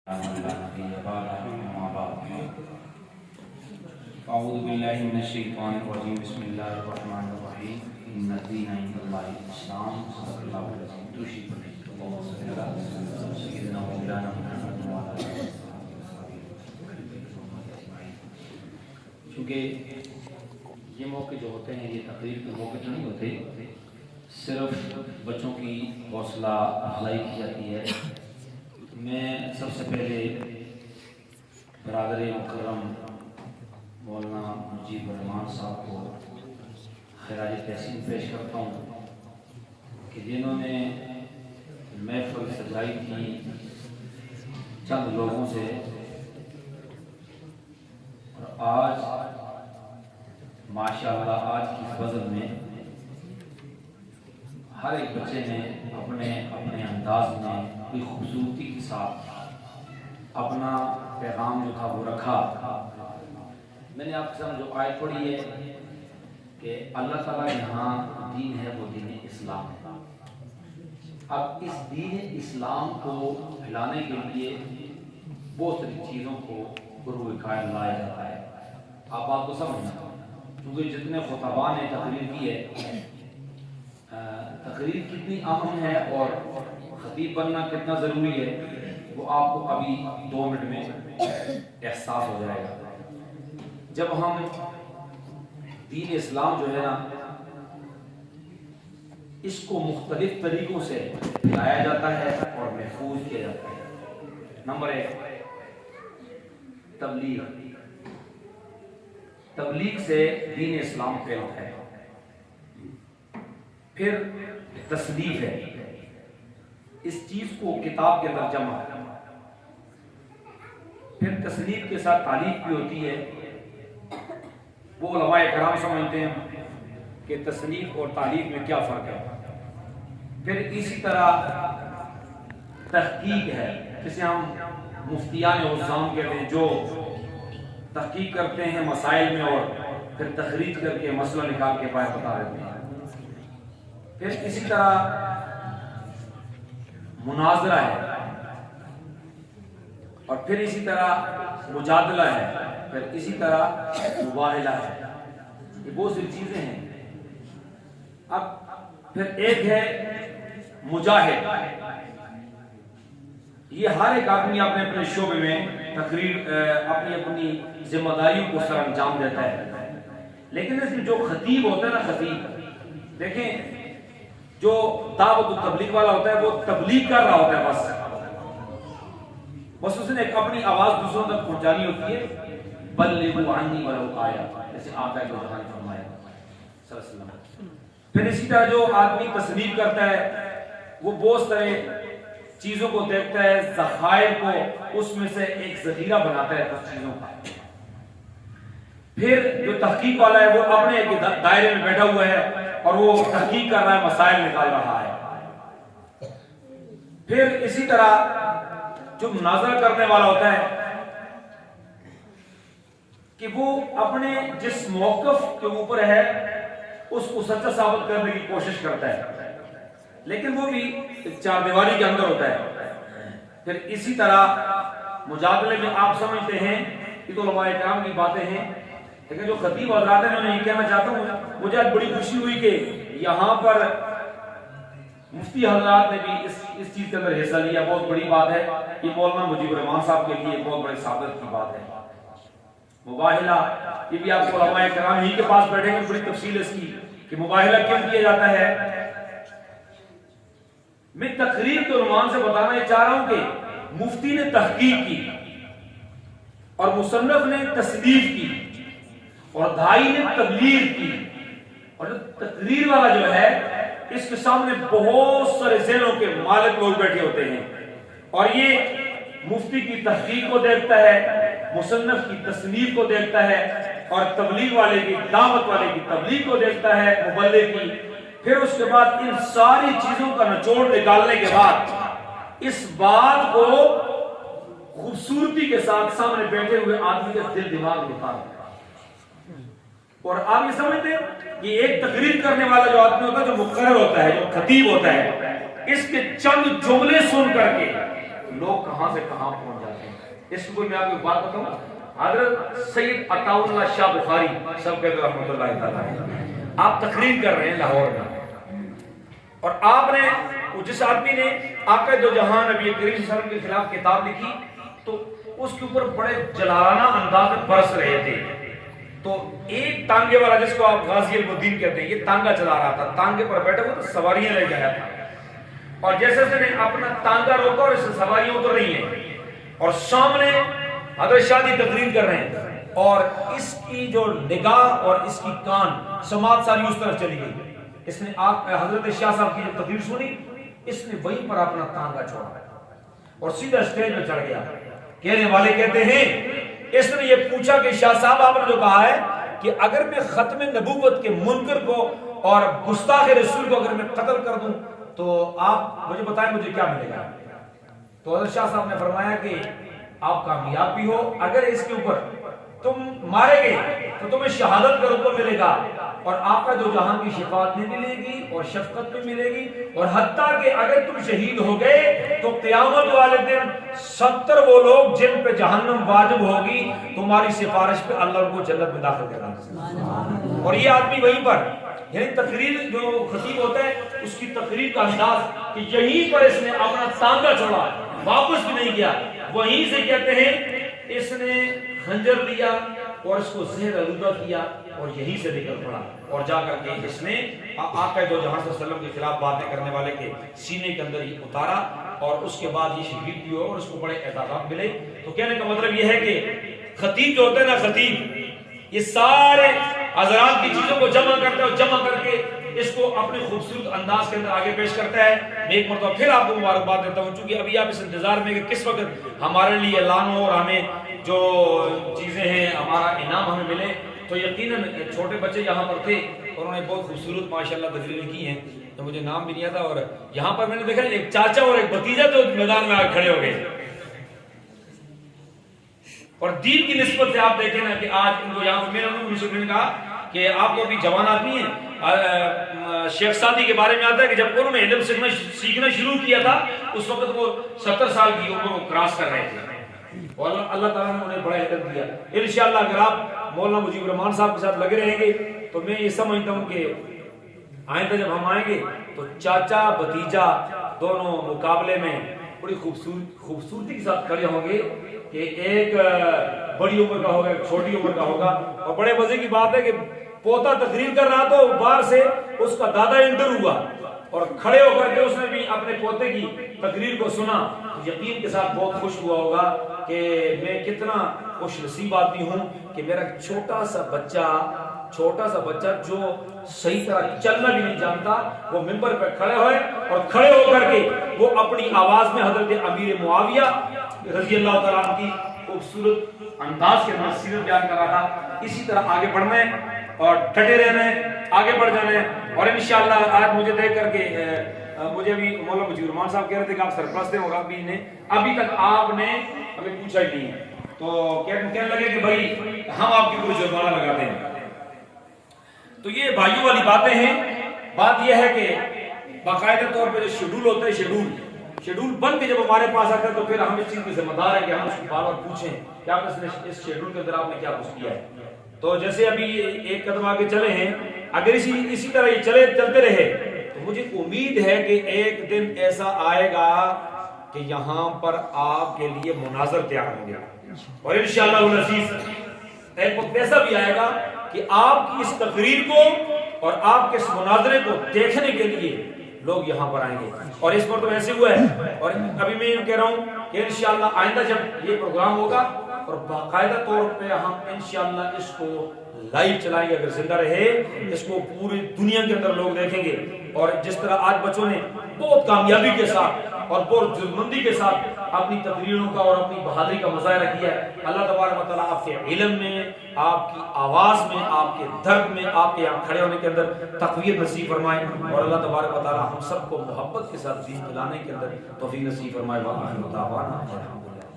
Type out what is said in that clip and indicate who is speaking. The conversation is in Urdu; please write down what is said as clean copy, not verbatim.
Speaker 1: أعوذ بالله من الشيطان الرجيم بسم الله الرحمن الرحيم إن الدين عند الله الإسلام صدق الله العظيم توشي اللهم صل على سيدنا ومولانا محمد وعلى آله وصحبه أجمعين. چونکہ یہ موقع جو ہوتے ہیں یہ تقریر کے موقع نہیں ہوتے، صرف بچوں کی حوصلہ افزائی کی جاتی ہے. میں سب سے پہلے برادر مکرم مولانا مجیب الرحمان صاحب کو خراج تحسین پیش کرتا ہوں کہ جنہوں نے محفل سجائی تھی چند لوگوں سے، اور آج ماشاءاللہ آج کی غزل میں ہر ایک بچے نے اپنے انداز میں کوئی خوبصورتی کے ساتھ اپنا پیغام جو تھا وہ رکھا. میں نے آپ کے سامنے جو آیت پڑھی ہے کہ اللہ تعالیٰ یہاں دین ہے وہ دین اسلام ہے. اب اس دین اسلام کو پھیلانے کے لیے بہت ساری چیزوں کو بروئے کار لایا جاتا ہے. آپ بات کو سمجھنا، کیونکہ جتنے خطباء نے تقریر کی ہے، تقریر کتنی اہم ہے اور خطیب بننا کتنا ضروری ہے وہ آپ کو ابھی 2 منٹ میں احساس ہو جائے گا. جب ہم دین اسلام جو ہے نا اس کو مختلف طریقوں سے لایا جاتا ہے اور محفوظ کیا جاتا ہے. نمبر 1 تبلیغ سے دین اسلام پھیلتا ہے. پھر تصنیف ہے، اس چیز کو کتاب کے اندر جمع ہے. پھر تصنیف کے ساتھ تعلیف بھی ہوتی ہے. وہ علماء کرام سمجھتے ہیں کہ تصنیف اور تعلیف میں کیا فرق ہے. پھر اسی طرح تحقیق ہے، جسے ہم مفتیان عظام کہتے ہیں، جو تحقیق کرتے ہیں مسائل میں اور پھر تخریج کر کے مسئلہ نکال کے باہر بتا دیتے ہیں. پھر اسی طرح مناظرہ ہے، اور پھر اسی طرح مجادلہ ہے، پھر اسی طرح مباہلہ ہے. یہ بہت سی چیزیں ہیں. اب پھر ایک ہے مجاہد. یہ ہر ایک آدمی اپنے اپنے شعبے میں تقریر اپنی ذمہ داریوں کو سر انجام دیتا ہے. لیکن اس میں جو خطیب ہوتا ہے نا، خطیب دیکھیں، جو دعوت و تبلیغ والا ہوتا ہے وہ تبلیغ کر رہا ہوتا ہے، بس اس نے ایک اپنی آواز دوسروں تک پہنچانی ہوتی ہے. بلغوا عنی ولو آیا، جیسے آقا کو جہاں فرمایا صلی اللہ علیہ وسلم. پھر اسی طرح جو آدمی تصنیف کرتا ہے وہ بہت سارے چیزوں کو دیکھتا ہے، ذخائر کو اس میں سے ایک ذخیرہ بناتا ہے کچھ چیزوں کا. پھر جو تحقیق والا ہے وہ اپنے ایک دائرے میں بیٹھا ہوا ہے اور وہ تحقیق کر رہا ہے، مسائل نکال رہا ہے. پھر اسی طرح جو مناظرہ کرنے والا ہوتا ہے کہ وہ اپنے جس موقف کے اوپر ہے اس کو سچا ثابت کرنے کی کوشش کرتا ہے، لیکن وہ بھی چار دیواری کے اندر ہوتا ہے. پھر اسی طرح مجادلے میں آپ سمجھتے ہیں کہ تو علماء کرام کی باتیں ہیں، لیکن جو خطیب حضرات ہیں میں یہ کہنا چاہتا ہوں، مجھے آج بڑی خوشی ہوئی کہ یہاں پر مفتی حضرات نے بھی اس چیز کے اندر حصہ لیا. بہت بڑی بات ہے. یہ مولانا مجیب الرحمان صاحب کے لیے بہت بڑی سعادت کی بات ہے. مباہلہ، یہ بھی آپ کو علماء کرام ہی کے پاس بیٹھیں گے بڑی تفصیل اس کی کہ مباہلہ کیوں کیا جاتا ہے. میں تقریر کے عنوان سے بتانا یہ چاہ رہا ہوں کہ مفتی نے تحقیق کی اور مصنف نے تصنیف کی اور داعی نے تبلیغ کی، اور تقریر والا جو ہے اس کے سامنے بہت سارے ذہنوں کے مالک لوگ بیٹھے ہوتے ہیں، اور یہ مفتی کی تحقیق کو دیکھتا ہے، مصنف کی تصنیف کو دیکھتا ہے، اور تبلیغ والے کی، دعوت والے کی تبلیغ کو دیکھتا ہے، مبلغ کی. پھر اس کے بعد ان ساری چیزوں کا نچوڑ نکالنے کے بعد اس بات کو خوبصورتی کے ساتھ سامنے بیٹھے ہوئے آدمی کا دل دماغ نکالتا ہے. اور آپ یہ سمجھتے ہیں کہ ایک تقریر کرنے والا جو آدمی ہوتا ہے، جو مقرر ہوتا ہے، جو خطیب ہوتا ہے، اس کے چند جملے سن کر کے لوگ کہاں سے کہاں پہنچ جاتے ہیں. اس کو میں آپ کو بات بتاؤں, حضرت سید عطا اللہ شاہ بخاری سب کہتے ہیں رحمۃ اللہ تعالی, آپ تقریر کر رہے ہیں لاہور میں, اور آپ نے جس آدمی نے آقا دو جہان نبی کریم صلی اللہ علیہ وسلم کے خلاف کتاب لکھی تو اس کے اوپر بڑے جلالانہ انداز میں برس رہے تھے. تو ایک تانگے والا جس کو آپ غازی المدین کہتے ہیں, یہ تانگا چلا رہا تھا, تانگے پر بیٹھے ہوئے تو سواریاں لے گیا تھا, اور جیسے اس نے اپنا تانگا روکا اور اس سواریاں اتر رہی ہیں اور سامنے حضرت شاہ جی تقریر کر رہے ہیں, اور اس کی جو نگاہ اور اس کی کان سماعت ساری اس طرف چلی گئی. اس نے حضرت شاہ صاحب کی جو تقریر سنی, اس نے وہیں پر اپنا تانگا چھوڑا اور سیدھا اسٹیج میں چڑھ گیا. کہنے والے کہتے ہیں اس نے یہ پوچھا کہ شاہ صاحب آپ نے جو کہا ہے کہ اگر میں ختم نبوت کے منکر کو اور گستاخ رسول کو اگر میں قتل کر دوں تو آپ مجھے بتائیں مجھے کیا ملے گا. تو حضرت شاہ صاحب نے فرمایا کہ آپ کامیاب بھی ہو, اگر اس کے اوپر تم مارے گئے تو تمہیں شہادت کا رتبہ ملے گا, اور آپ کا جو جہاں کی شفاعت بھی ملے گی اور شفقت بھی ملے گی, اور حتیٰ کہ اگر تم شہید ہو گئے تو قیامت والے دن 70 وہ لوگ جن پہ جہنم واجب ہوگی تمہاری سفارش پہ اللہ ان کو جنت میں داخل کرنا. اور یہ آدمی وہیں پر, یعنی تقریر جو خطیب ہوتا ہے اس کی تقریر کا انداز کہ یہیں پر اس نے اپنا تانگا چھوڑا, واپس بھی نہیں گیا, وہیں سے کہتے ہیں اس نے خنجر دیا اور اس کو زہر آلودہ کیا اور یہیں سے نکل پڑا, اور جا کر کے اس نے آقا دو جہاں صلی اللہ علیہ وسلم کے خلاف باتیں کرنے والے کے سینے کے اندر یہ اتارا, اور اس کے بعد یہ شہید بھی ہوا اور اس کو بڑے اعزازات ملے. تو کہنے کا مطلب یہ ہے کہ خطیب جو ہوتا ہے نا, خطیب یہ سارے حضرات کی چیزوں کو جمع کرتا ہے اور جمع کر کے اس کو اپنے خوبصورت انداز کے اندر آگے پیش کرتا ہے. میں ایک مرتبہ پھر آپ کو مبارکباد دیتا ہوں, چونکہ ابھی آپ اس انتظار میں کہ کس وقت ہمارے لیے اعلان ہو اور ہمیں جو چیزیں ہیں ہمارا انعام ہمیں ملے. تو یقیناً چھوٹے بچے یہاں پر تھے اور انہوں نے بہت خوبصورت ماشاءاللہ تقریریں کی ہیں, تو مجھے نام بھی نہیں آتا, اور یہاں پر میں نے دیکھا ایک چاچا اور ایک بھتیجا جو میدان میں آ کھڑے ہو گئے. اور دین کی نسبت سے آپ دیکھیں نا کہ آج ان کو یہاں میں نے کہا کہ آپ کو ابھی جوان آدمی ہیں. شیخ سعدی کے بارے میں آتا ہے کہ جب انہوں نے علم سیکھنا شروع کیا تھا اس وقت وہ 70 سال کی عمر کو کراس کر رہے تھے, اور اللہ تعالیٰ نے انہیں بڑا علم دیا. انشاءاللہ اگر آپ مولانا مجیب الرحمان صاحب کے ساتھ لگے رہیں گے تو میں یہ سمجھتا ہوں کہ آئندہ جب ہم آئیں گے تو چاچا بھتیجا دونوں مقابلے میں بڑی خوبصورتی کے ساتھ کھڑے ہوں گے کہ ایک بڑی عمر کا ہوگا ایک چھوٹی عمر کا ہوگا. اور بڑے مزے کی بات ہے کہ پوتا تقریر کر رہا تو باہر سے اس کا دادا انٹر ہوا اور کھڑے ہو کر کے اس نے بھی اپنے پوتے کی تقریر کو سنا. یقین کے ساتھ بہت خوش ہوا ہوگا کہ میں کتنا خوش نصیب آدمی ہوں کہ میرا چھوٹا سا بچہ جو صحیح طرح چلنا بھی نہیں جانتا وہ منبر پہ کھڑے ہوئے اور کھڑے ہو کر کے وہ اپنی آواز میں حضرت امیر معاویہ رضی اللہ تعالیٰ عنہ کی خوبصورت انداز کے اندر سیرت بیان کر رہا تھا. اسی طرح آگے بڑھنا ہے اور ڈٹے رہنا ہے, آگے بڑھ جانا ہے. اور انشاءاللہ آج مجھے دیکھ کر کے مجھے بھی مولانا مجیب الرحمان صاحب کہہ رہے تھے کہ آپ سرپرست ہیں, اور ابھی تک آپ نے ہمیں پوچھا ہی نہیں ہے, تو کہنے لگے کہ بھائی ہم آپ کی کوئی جرمانہ لگاتے ہیں. تو یہ بھائیوں والی باتیں ہیں. بات یہ ہے کہ باقاعدہ طور پہ جو شیڈول ہوتا ہے, شیڈول بن کے جب ہمارے پاس آتا ہے تو پھر ہم اس چیز کے ذمہ دار ہیں کہ ہم اس کو بار بار پوچھیں کہ آپ اس شیڈول کے اندر آپ نے کیا کچھ کیا ہے. تو جیسے ابھی ایک قدم آگے چلے ہیں, اگر اسی طرح یہ چلتے رہے تو مجھے امید ہے کہ ایک دن ایسا آئے گا کہ یہاں پر آپ کے لیے مناظر تیار ہوں گے, اور انشاءاللہ العزیز ایک وقت ایسا بھی آئے گا کہ آپ کی اس تقریر کو اور آپ کے اس مناظرے کو دیکھنے کے لیے لوگ یہاں پر آئیں گے. اور اس پر تو ایسے ہوا ہے, اور ابھی میں یہ کہہ رہا ہوں کہ انشاءاللہ آئندہ جب یہ پروگرام ہوگا اور باقاعدہ طور پہ ہم انشاءاللہ اس کو لائیو چلائیں گے, اگر زندہ رہے اس کو پوری دنیا کے اندر لوگ دیکھیں گے. اور جس طرح آج بچوں نے بہت کامیابی کے ساتھ اور بہت جرمندی کے ساتھ اپنی تقریروں کا اور اپنی بہادری کا مظاہرہ کیا ہے, اللہ تبارک و تعالیٰ آپ کے علم میں, آپ کی آواز میں, آپ کے درد میں, آپ کے یہاں کھڑے ہونے کے اندر تقویت نصیب فرمائے, اور اللہ تبارک و تعالیٰ ہم سب کو محبت کے ساتھ دین پھیلانے کے اندر توفیق نصیب فرمائے.